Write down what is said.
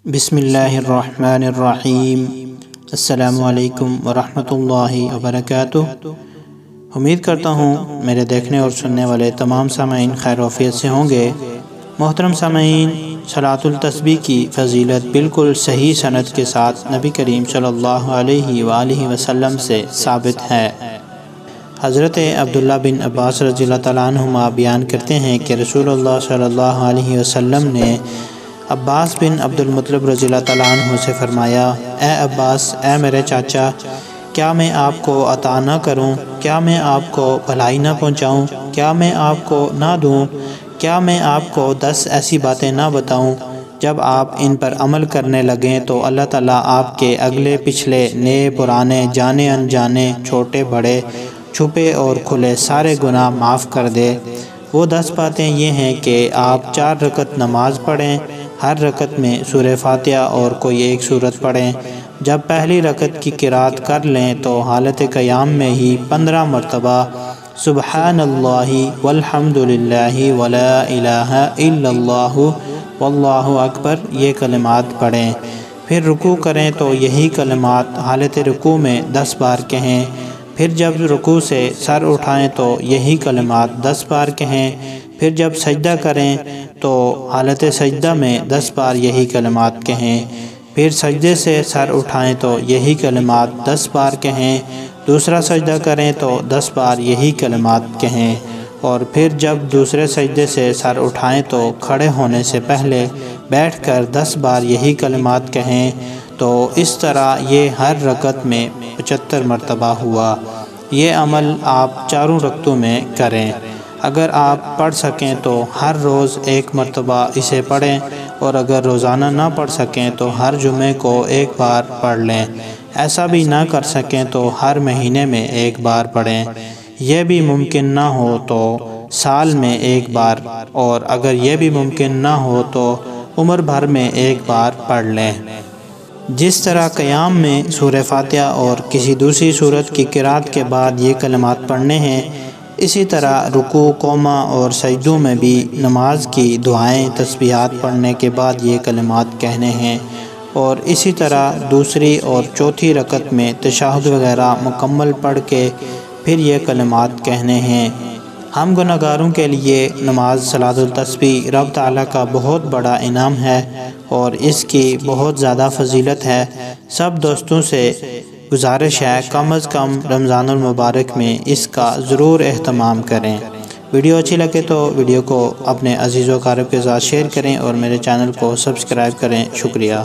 بسم اللہ الرحمن الرحیم۔ السلام علیکم ورحمۃ اللہ وبرکاتہ۔ امید کرتا ہوں میرے دیکھنے اور سننے والے تمام سامعین خیر و عافیت سے ہوں گے۔ محترم سامعین، صلاۃ التسبیح کی فضیلت بالکل صحیح سند کے ساتھ نبی کریم صلی اللہ علیہ وآلہ وسلم سے ثابت ہے۔ حضرت عبداللہ بن عباس رضی اللہ تعالیٰ عنہما بیان کرتے ہیں کہ رسول اللہ صلی اللہ علیہ وسلم نے عباس بن عبد المطلب رضی اللہ تعالیٰ عنہ سے فرمایا، اے عباس، اے میرے چاچا، کیا میں آپ کو عطا نہ کروں؟ کیا میں آپ کو بھلائی نہ پہنچاؤں؟ کیا میں آپ کو نہ دوں؟ کیا میں آپ کو 10 ایسی باتیں نہ بتاؤں؟ جب آپ ان پر عمل کرنے لگیں تو اللہ تعالیٰ آپ کے اگلے پچھلے نئے پرانے جانے انجانے چھوٹے بڑے چھپے اور کھلے سارے گناہ معاف کر دے۔ وہ 10 باتیں یہ ہیں کہ آپ 4 رکعت نماز پڑھیں، ہر رکعت میں سورہ فاتحہ اور کوئی ایک سورت پڑھیں۔ جب پہلی رکعت کی قرات کر لیں تو حالت قیام میں ہی 15 مرتبہ سبحان اللہ والحمد للہ ولا الہ الا اللہ واللہ اکبر یہ کلمات پڑھیں۔ پھر رکوع کریں تو یہی کلمات حالت رکوع میں 10 بار کہیں۔ پھر جب رکوع سے سر اٹھائیں تو یہی کلمات 10 بار کہیں۔ پھر جب سجدہ کریں تو حالت سجدہ میں 10 بار یہی کلمات کہیں۔ پھر سجدے سے سر اٹھائیں تو یہی کلمات 10 بار کہیں۔ دوسرا سجدہ کریں تو 10 بار یہی کلمات کہیں، اور پھر جب دوسرے سجدے سے سر اٹھائیں تو کھڑے ہونے سے پہلے بیٹھ کر 10 بار یہی کلمات کہیں۔ تو اس طرح یہ ہر رکعت میں 75 مرتبہ ہوا۔ یہ عمل آپ 4 رکعتوں میں کریں۔ اگر آپ پڑھ سکیں تو ہر روز 1 مرتبہ اسے پڑھیں، اور اگر روزانہ نہ پڑھ سکیں تو ہر جمعے کو 1 بار پڑھ لیں۔ ایسا بھی نہ کر سکیں تو ہر مہینے میں 1 بار پڑھیں۔ یہ بھی ممکن نہ ہو تو سال میں 1 بار، اور اگر یہ بھی ممکن نہ ہو تو عمر بھر میں 1 بار پڑھ لیں۔ جس طرح قیام میں سورہ فاتحہ اور کسی دوسری سورت کی قرات کے بعد یہ کلمات پڑھنے ہیں، اسی طرح رکوع، قومہ اور سجدوں میں بھی نماز کی دعائیں تسبیحات پڑھنے کے بعد یہ کلمات کہنے ہیں، اور اسی طرح دوسری اور چوتھی رکعت میں تشہد وغیرہ مکمل پڑھ کے پھر یہ کلمات کہنے ہیں۔ ہم گناہگاروں کے لیے نماز صلاۃ التسبیح رب تعالیٰ کا بہت بڑا انعام ہے، اور اس کی بہت زیادہ فضیلت ہے۔ سب دوستوں سے گزارش ہے کم از کم رمضان المبارک میں اس کا ضرور اہتمام کریں۔ ویڈیو اچھی لگے تو ویڈیو کو اپنے عزیز و اقارب کے ساتھ شیئر کریں اور میرے چینل کو سبسکرائب کریں۔ شکریہ۔